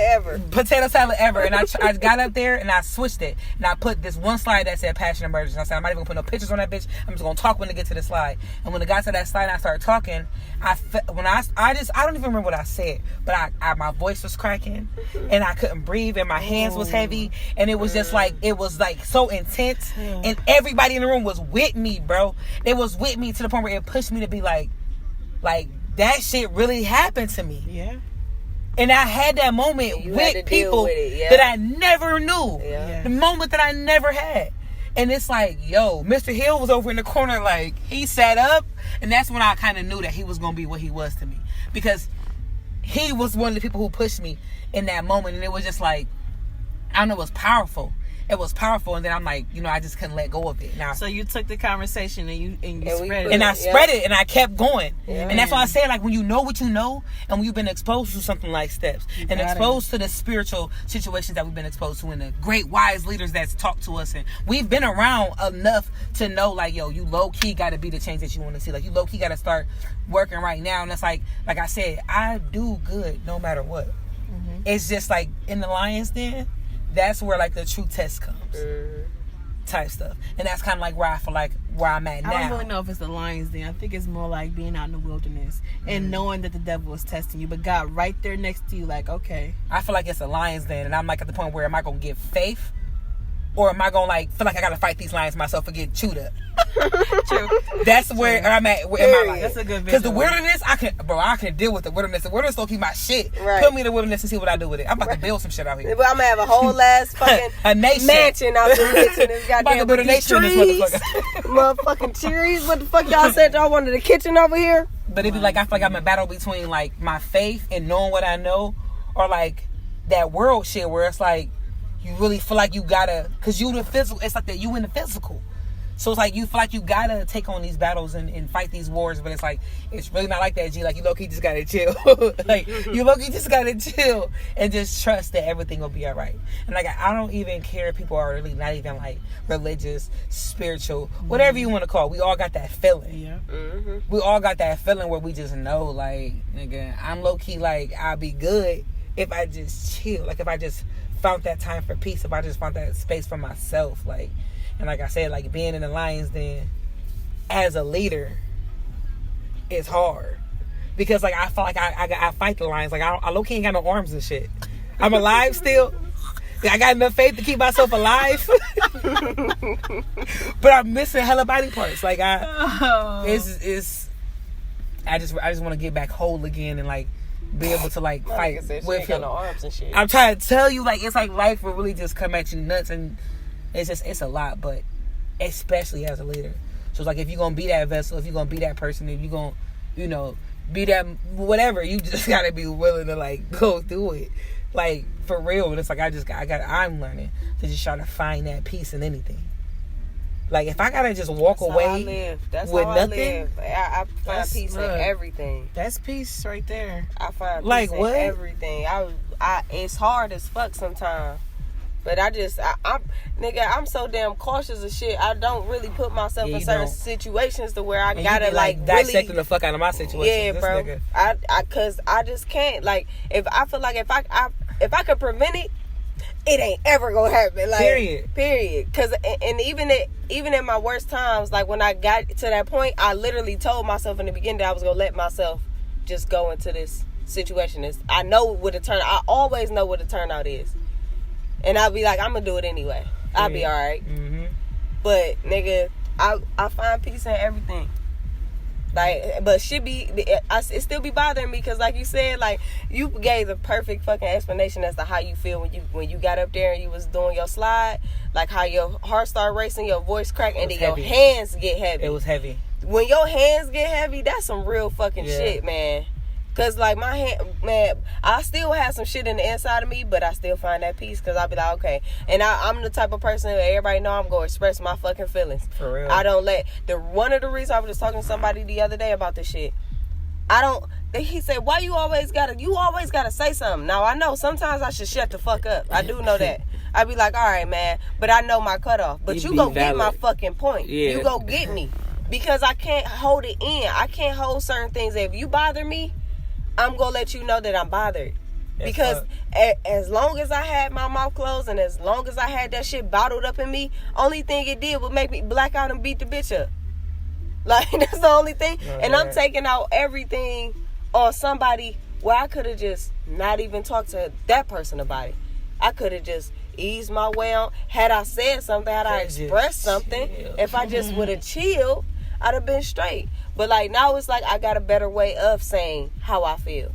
ever. And I got up there and I switched it, and I put this one slide that said passion emergence. I said, I'm not even gonna put no pictures on that bitch. I'm just gonna talk when it get to the slide. And when it got to that slide and I started talking, I don't even remember what I said, but my voice was cracking, and I couldn't breathe, and my hands was heavy, and it was just like, it was like so intense, and everybody in the room was with me, bro. It was with me to the point where it pushed me to be like that shit really happened to me. Yeah. And I had that moment with people that I never knew. Yeah. The moment that I never had. And it's like, yo, Mr. Hill was over in the corner, like, he sat up, and that's when I kind of knew that he was going to be what he was to me. Because he was one of the people who pushed me in that moment, and it was just like, I don't know, it was powerful. It was powerful, and then I'm like, I just couldn't let go of it. Now, so you took the conversation and you spread it. And I spread it, and I kept going. Yeah. And that's why I say, like, when you know what you know, and when you've been exposed to something like Steps, and exposed to the spiritual situations that we've been exposed to, and the great wise leaders that's talked to us, and we've been around enough to know, like, yo, you low-key got to be the change that you want to see. Like, you low-key got to start working right now. And it's like I said, I do good no matter what. Mm-hmm. It's just like in the lion's den, that's where like the true test comes, type stuff. And that's kind of like where I feel like where I'm at now. I don't really know if it's the lion's den. I think it's more like being out in the wilderness and knowing that the devil is testing you, but God right there next to you, like, okay. I feel like it's a lion's den, and I'm like at the point where am I gonna give faith, or am I gonna like feel like I gotta fight these lions myself and get chewed up? True. That's where I'm at in my life. That's a good vision. Because the wilderness, I can deal with the wilderness. The wilderness don't keep my shit. Right. Put me in the wilderness and see what I do with it. I'm about to build some shit out here. But I'm gonna have a whole ass fucking a nation. mansion out there in this I'm about to goddamn build a nation in this trees. motherfucker. Motherfucking trees. What the fuck y'all said y'all wanted a kitchen over here? But it'd be like, I feel like I'm in a battle between, like, my faith and knowing what I know, or, like, that world shit where it's like, you really feel like you gotta, because you the physical, it's like that you in the physical. So it's like, you feel like you gotta take on these battles and fight these wars, but it's like, it's really not like that, G. Like, you low-key just gotta chill. Like, you low-key just gotta chill and just trust that everything will be all right. And, like, I don't even care if people are really not even, like, religious, spiritual, whatever you want to call it. We all got that feeling. Yeah. Mm-hmm. We all got that feeling where we just know, like, nigga, I'm low-key, like, I'll be good if I just chill. Like, if I just found that time for peace, if I just found that space for myself, like. And like I said, like, being in the Lions Den as a leader is hard. Because, like, I feel like I fight the Lions. Like, I low-key ain't got no arms and shit. I'm alive still. I got enough faith to keep myself alive. But I'm missing hella body parts. Like, I just want to get back whole again and, like, be able to, like, fight with him. No arms and shit. I'm trying to tell you, like, it's like life will really just come at you nuts, and it's a lot, but especially as a leader. So it's like, if you're going to be that vessel, if you're going to be that person, if you're going to, be that whatever, you just got to be willing to, like, go through it. Like, for real. And it's like, I'm learning to just try to find that peace in anything. Like, if I got to just walk away with nothing. I find peace in everything. That's peace right there. I find like, peace what? in everything. It's hard as fuck sometimes. But I'm so damn cautious of shit. I don't really put myself in certain situations to where I gotta like dissecting really, the fuck out of my situation. Yeah, bro. Cause I just can't. Like, if I feel like if I could prevent it, it ain't ever gonna happen. Like, period. Cause and even in my worst times, like when I got to that point, I literally told myself in the beginning that I was gonna let myself just go into this situation. I know what the I always know what the turnout is. And I'll be like, I'm going to do it anyway. I'll be all right. Mm-hmm. But, nigga, I find peace in everything. Like, but it still be bothering me because, like you said, like, you gave the perfect fucking explanation as to how you feel when you got up there and you was doing your slide. Like, how your heart started racing, your voice cracked, and then your hands get heavy. It was heavy. When your hands get heavy, that's some real fucking shit, man. Cause like my hand, man, I still have some shit in the inside of me, but I still find that peace. Cause I'll be like, okay, and I'm the type of person that everybody know I'm gonna express my fucking feelings. For real. I don't let one of the reasons I was just talking to somebody the other day about this shit. He said, why you always gotta say something. Now I know sometimes I should shut the fuck up. I do know that. I be like, all right, man, but I know my cutoff. But you go get my fucking point. Yeah. You go get me because I can't hold it in. I can't hold certain things. If you bother me, I'm going to let you know that I'm bothered. Because as long as I had my mouth closed and as long as I had that shit bottled up in me, only thing it did was make me black out and beat the bitch up. Like, that's the only thing. And I'm taking out everything on somebody where I could have just not even talked to that person about it. I could have just eased my way on. Had I said something, had I expressed something, if I just would have chilled, I'd have been straight. But, like, now it's like I got a better way of saying how I feel.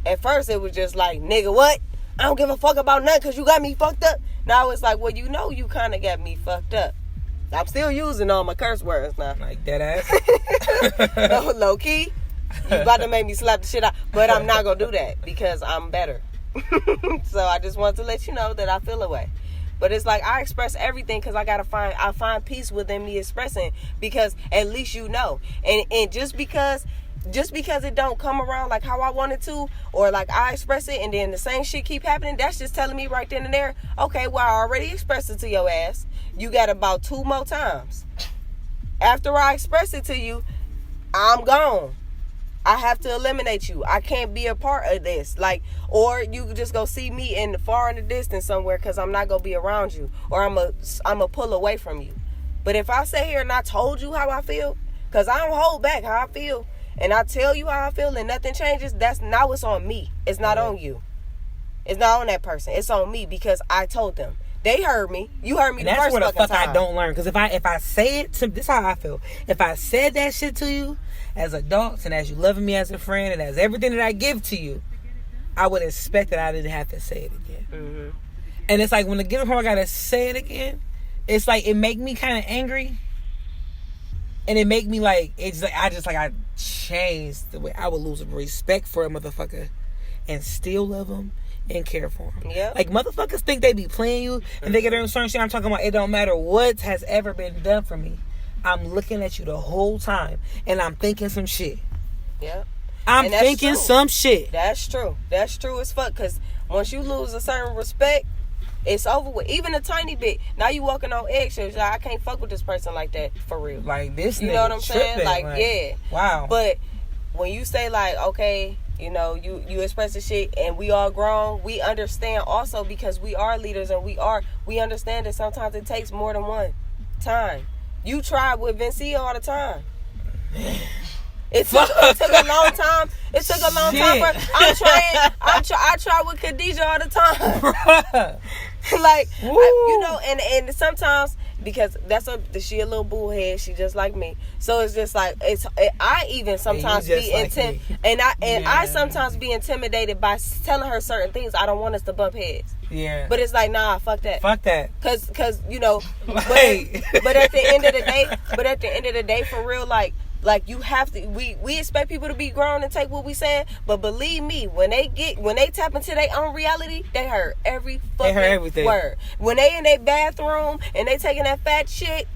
At first, it was just like, nigga, what? I don't give a fuck about nothing because you got me fucked up. Now it's like, well, you know you kind of got me fucked up. I'm still using all my curse words now. Like, dead ass? No, low key. You about to make me slap the shit out. But I'm not going to do that because I'm better. So I just want to let you know that I feel away. But it's like I express everything because I find peace within me expressing because at least you know. And just because it don't come around like how I want it to, or like I express it and then the same shit keep happening, that's just telling me right then and there, okay, well, I already expressed it to your ass. You got about 2 more times. After I express it to you, I'm gone. I have to eliminate you. I can't be a part of this. Like, or you just go see me far in the distance somewhere because I'm not going to be around you. Or I'm a pull away from you. But if I sit here and I told you how I feel, because I don't hold back how I feel, and I tell you how I feel and nothing changes, now it's on me. It's not on you. It's not on that person. It's on me because I told them. They heard me. You heard me the first fucking time. That's where the fuck I don't learn. Because if I say it, this is how I feel. If I said that shit to you as adults and as you loving me as a friend and as everything that I give to you, I would expect that I didn't have to say it again. Mm-hmm. And it's like when the given part I gotta say it again, it's like it make me kind of angry. And it make me like, it's like, I changed the way I would lose respect for a motherfucker and still love him and care for him. Yeah. Like, motherfuckers think they be playing you and they get in certain shit. I'm talking about, it don't matter what has ever been done for me. I'm looking at you the whole time and I'm thinking some shit. Yeah. I'm thinking some shit. That's true. That's true as fuck. Because once you lose a certain respect, it's over with. Even a tiny bit. Now you walking on eggshells. Like, I can't fuck with this person like that for real. Like this, you know what I'm saying? Like, yeah. Wow. But when you say like, okay, you know, you express the shit and we all grown, we understand also because we are leaders and we understand that sometimes it takes more than one time. You try with Vincia all the time. It took a long time. It took a long time. I try with Khadijah all the time. Like, you know, and sometimes because she a little bullhead. She just like me. So it's just like I even sometimes be intimidated, I sometimes be intimidated by telling her certain things. I don't want us to bump heads. Yeah. But it's like, nah, fuck that. Fuck that. Cause you know, but at the end of the day, for real, like you have to. We expect people to be grown and take what we saying, but believe me, when they tap into their own reality, they heard every fucking word. When they in their bathroom and they taking that fat shit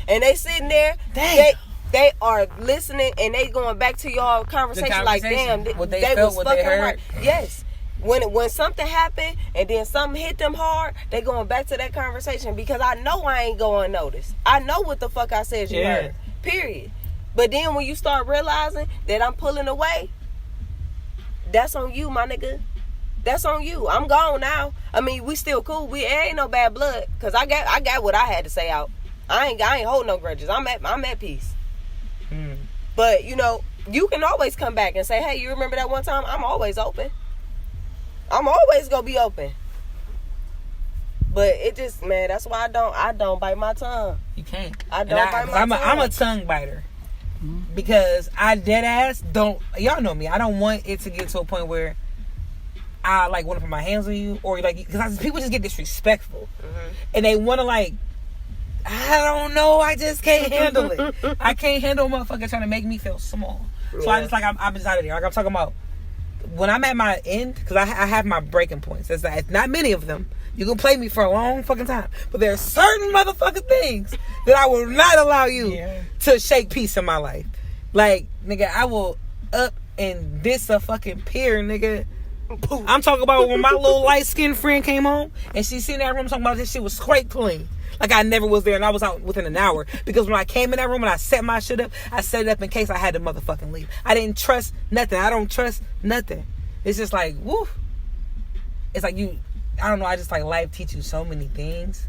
and they sitting there, they are listening and they going back to y'all conversation like, damn, they was fucking right. Yes. When something happened and then something hit them hard, they going back to that conversation because I know I ain't going unnoticed. I know what the fuck I said you heard. Period. But then when you start realizing that I'm pulling away, that's on you, my nigga. That's on you. I'm gone now. I mean, we still cool. It ain't no bad blood because I got what I had to say out. I ain't holding no grudges. I'm at peace. But you know, you can always come back and say, hey, you remember that one time? I'm always open. I'm always gonna be open. But it just, man, that's why I don't bite my tongue. You can't. I don't bite my tongue. I'm a tongue biter. Because I dead ass don't, y'all know me, I don't want it to get to a point where I like want to put my hands on you or like, because people just get disrespectful and they want to like, I don't know, I just can't handle it. I can't handle a motherfucker trying to make me feel small. So I just like, I'm just out of there. Like I'm talking about when I'm at my end, because I have my breaking points. It's not many of them. You can play me for a long fucking time. But there are certain motherfucking things that I will not allow you to shake peace in my life. Like, nigga, I will up and diss a fucking peer, nigga. I'm talking about when my little light-skinned friend came home and she seen that room talking about this shit was scrape clean. Like I never was there and I was out within an hour. Because when I came in that room and I set my shit up, I set it up in case I had to motherfucking leave. I didn't trust nothing. I don't trust nothing. It's just like, woo. It's like I don't know, I just like life teach you so many things.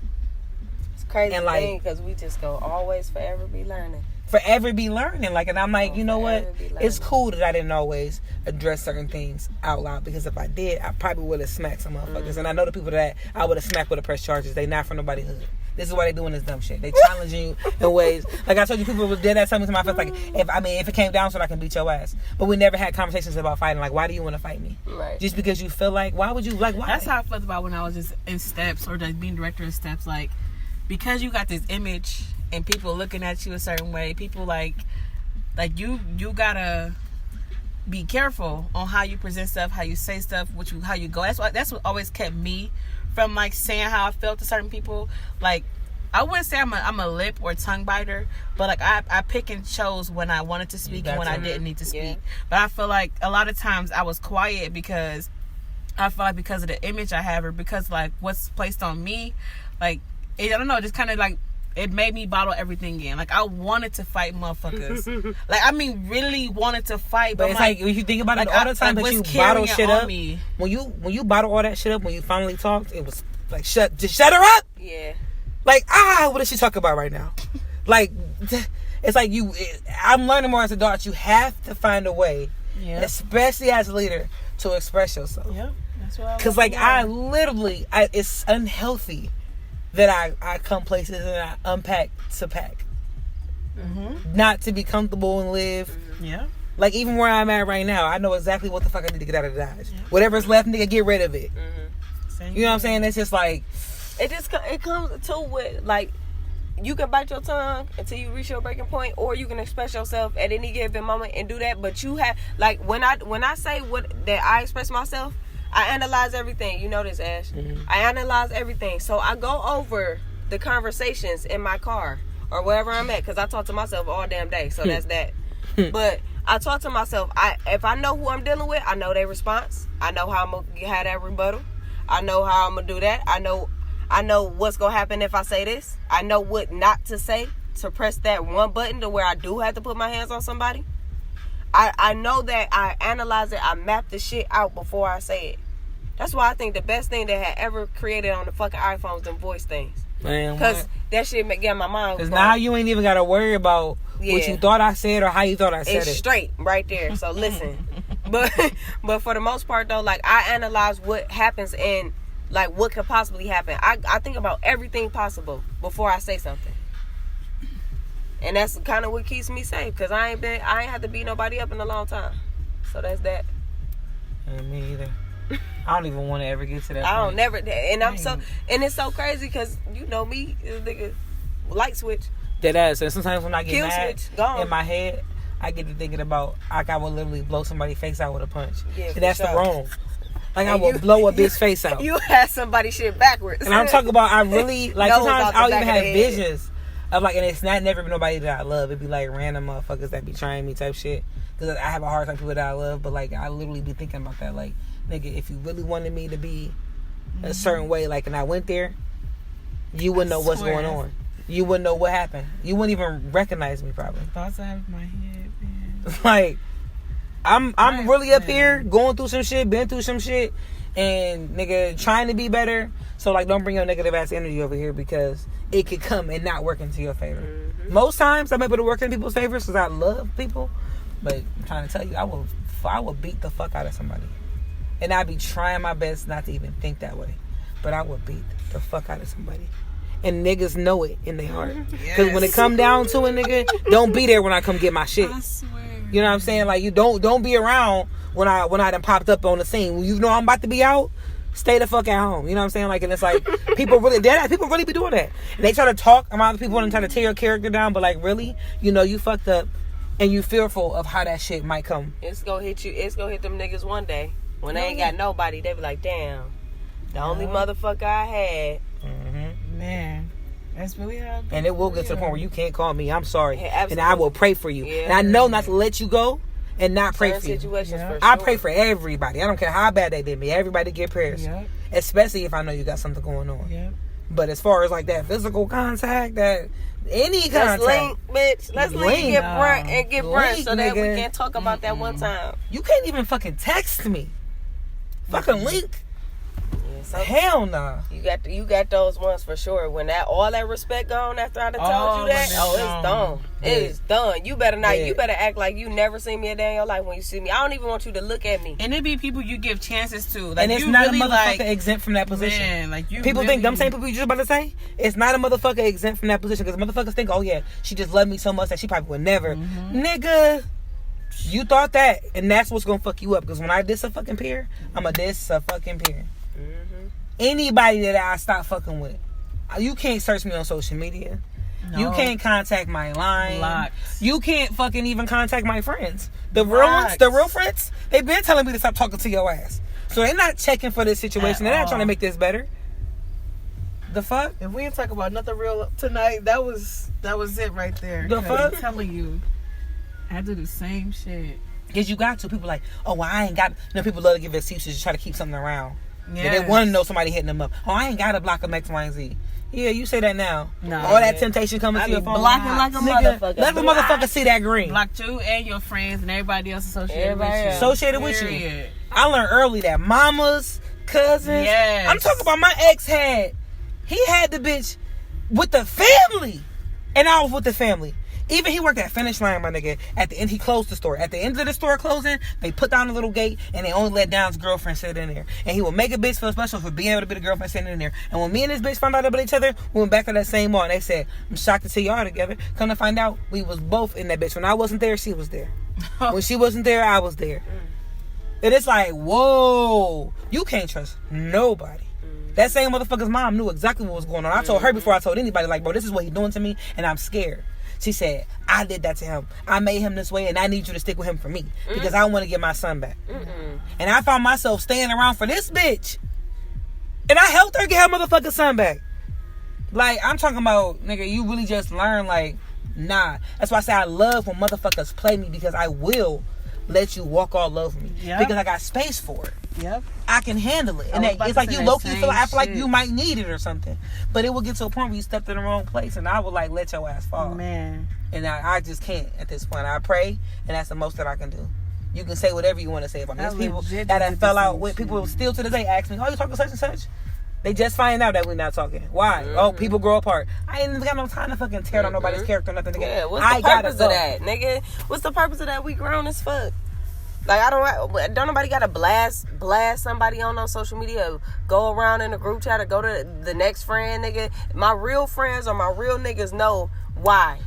It's crazy and like, thing because we just go always forever be learning. Forever be learning. Like, and I'm like, you know what? It's cool that I didn't always address certain things out loud because if I did, I probably would have smacked some motherfuckers. And I know the people that I would have smacked would have pressed charges. They not from nobody's hood. This is why they doing this dumb shit. They challenging you in ways. Like I told you, people was dead at something to my face. Like, if it came down so I can beat your ass. But we never had conversations about fighting. Like, why do you want to fight me? Right. Just because you feel like, why would you, like, why? That's how I felt about when I was just in Steps or just being director of Steps. Like, because you got this image and people looking at you a certain way, people like you gotta be careful on how you present stuff, how you say stuff, how you go. That's what always kept me from like saying how I felt to certain people. Like, I wouldn't say I'm a lip or tongue biter, but like I pick and chose when I wanted to speak and when I didn't need to speak. Yeah. But I feel like a lot of times I was quiet because I feel like because of the image I have or because like what's placed on me, like I don't know, just kind of like it made me bottle everything in. Like I wanted to fight motherfuckers. Like I mean, really wanted to fight. But it's like when you think about it, all the time that you bottle shit up. When you bottle all that shit up, when you finally talked, it was like shut her up. Yeah. Like what is she talking about right now? Like it's like I'm learning more as an adult. You have to find a way, especially as a leader, to express yourself. Yeah, that's what. Because like I literally, it's unhealthy that I come places and I unpack to pack. Not to be comfortable and live. Yeah. Like even where I'm at right now, I know exactly what the fuck I need to get out of Dodge. Yeah. Whatever's left, nigga, get rid of it. You know what I'm saying? It's just like it comes to with like you can bite your tongue until you reach your breaking point, or you can express yourself at any given moment and do that. But you have, like, when I say that I express myself, I analyze everything. You know this, Ash. Mm-hmm. I analyze everything. So I go over the conversations in my car or wherever I'm at, because I talk to myself all damn day. So that's that. But I talk to myself. If I know who I'm dealing with, I know their response. I know how I'm going to have that rebuttal. I know how I'm going to do that. I know what's going to happen if I say this. I know what not to say, to press that one button to where I do have to put my hands on somebody. I know that I analyze it. I map the shit out before I say it. That's why I think the best thing that had ever created on the fucking iPhones them voice things. Because that shit get my mind. Because now you ain't even got to worry about what you thought I said or how you thought I said it. It's straight right there. So listen. But for the most part, though, like, I analyze what happens and, like, what could possibly happen. I think about everything possible before I say something. And that's kind of what keeps me safe, because I ain't had to beat nobody up in a long time. So that's that. And me either. I don't even want to ever get to that point. I don't never. And and it's so crazy, because you know me, nigga, light switch. Dead ass. And sometimes when I get Kill mad switch, gone. in my head, I get to thinking about, like, I will literally blow somebody's face out with a punch. Yeah, and that's sure. the wrong. Like, I will blow a bitch face out. You had somebody shit backwards. And I'm talking about, I really, like, sometimes I'll even have visions visions of, like, and it's never been nobody that I love. It'd be like random motherfuckers that be trying me type shit. Because I have a hard time with people that I love. But, like, I literally be thinking about that. Like, nigga, if you really wanted me to be a certain way, like, and I went there, you wouldn't know what's going on. You wouldn't know what happened. You wouldn't even recognize me, probably. Thoughts out of my head, man. Like, I'm really up here going through some shit, been through some shit, and, nigga, trying to be better. So, like, don't bring your negative ass energy over here, because it could come and not work into your favor. Mm-hmm. Most times I'm able to work in people's favors because I love people, but I'm trying to tell you, I will beat the fuck out of somebody. And I be trying my best not to even think that way, but I will beat the fuck out of somebody. And niggas know it in their heart. Because when it come down to it, nigga, don't be there when I come get my shit. I swear. You know what I'm saying? Like, you don't be around when I done popped up on the scene. When you know I'm about to be out, stay the fuck at home. You know what I'm saying? Like, and it's like, people really be doing that. And they try to talk around other people and try to tear your character down, but, like, really, you know you fucked up and you fearful of how that shit might come. It's gonna hit you. It's gonna hit them niggas one day. When they ain't got nobody, they be like, damn, the only motherfucker I had. Mm-hmm. Man, that's really how. And it will get to the point where you can't call me. I'm sorry. Yeah, and I will pray for you. Yeah. And I know not to let you go and not pray for you. For I sure. pray for everybody. I don't care how bad they did me. Everybody get prayers. Yep. Especially if I know you got something going on. Yep. But as far as, like, that physical contact, that any contact. Let's link, bitch. Let's link and get brunch so that we can talk about that one time. You can't even fucking text me. Fucking link. Yeah, hell nah. You got those ones for sure. When all that respect gone after I done told you that, it's done. It is done. You better not. Yeah. You better act like you never seen me a day in your life when you see me. I don't even want you to look at me. And it be people you give chances to. Like, and it's you not really, a motherfucker exempt from that position. Man, like, you people really, think, them same people you just about to say, it's not a motherfucker exempt from that position, because motherfuckers think, oh yeah, she just loved me so much that she probably would never. Mm-hmm. Nigga, you thought that, and that's what's gonna fuck you up. Because when I diss a fucking peer, I'ma diss a fucking peer. Mm-hmm. Anybody that I stop fucking with, you can't search me on social media. No. You can't contact my line. Blocked. You can't fucking even contact my friends. The real ones, the real friends, they've been telling me to stop talking to your ass. So they're not checking for this situation. They're not trying to make this better. The fuck? If we didn't talk about nothing real tonight, that was it right there. The fuck? I'm telling you, I do the same shit. Because you got to. People like, oh, well, I ain't got. You know, people love to give excuses to try to keep something around. Yeah, they want to know somebody hitting them up. Oh, I ain't got to block them X, Y, and Z. Yeah, you say that now. No, all that temptation coming to your phone. Blocking like a motherfucker. Let the motherfucker see that green. Blocked you and your friends and everybody else associated with you. I learned early that mamas, cousins. Yes. I'm talking about my ex he had the bitch with the family. And I was with the family. Even he worked at Finish Line, my nigga. At the end, he closed the store. At the end of the store closing, they put down a little gate and they only let Down's girlfriend sit in there. And he would make a bitch feel special for being able to be the girlfriend sitting in there. And when me and this bitch found out about each other, we went back to that same mall and they said, I'm shocked to see y'all together. Come to find out, we was both in that bitch. When I wasn't there, she was there. When she wasn't there, I was there. And it's like, whoa, you can't trust nobody. That same motherfucker's mom knew exactly what was going on. I told her before I told anybody, like, bro, this is what he's doing to me, and I'm scared. She said, I did that to him. I made him this way, and I need you to stick with him for me because I want to get my son back. And I found myself staying around for this bitch. And I helped her get her motherfucking son back. Like, I'm talking about, nigga, you really just learn, like, nah. That's why I say I love when motherfuckers play me because I will let you walk all over me. Yep. Because I got space for it. Yep. I can handle it. And it's like you low-key feel like, I feel like you might need it or something. But it will get to a point where you stepped in the wrong place and I will, like, let your ass fall. Man. And I just can't at this point. I pray, and that's the most that I can do. You can say whatever you want to say about me. There's people that I fell out with. People still to this day ask me, oh, you talking such and such? They just find out that we're not talking. Why? Oh, people grow apart. I ain't even got no time to fucking tear down nobody's character or nothing. Nigga. Yeah, what's the purpose of that, nigga? What's the purpose of that? We grown as fuck. Like, don't nobody gotta blast somebody on social media, go around in a group chat or go to the next friend, nigga. My real friends or my real niggas know why.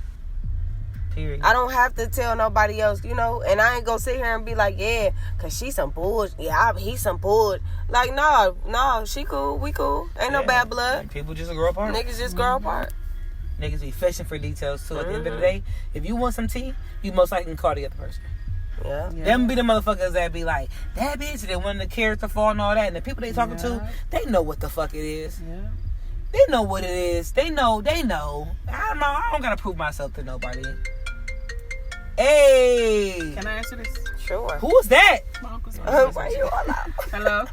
Period. I don't have to tell nobody else, you know, and I ain't gonna sit here and be like, yeah, cause she some bullshit. Yeah, he's some bullshit. Like, no, she cool, we cool. Ain't no bad blood. People just grow apart. Niggas just grow apart. Niggas be fishing for details too. At the end of the day, if you want some tea, you most likely can call the other person. Yeah. Them be the motherfuckers that be like, that bitch, they want the character fall and all that. And the people they talking to, they know what the fuck it is. Yeah. They know what it is. They know. I don't gotta prove myself to nobody. Hey. Can I answer this? Sure. Who was that? My uncle's Why you all out? Hello.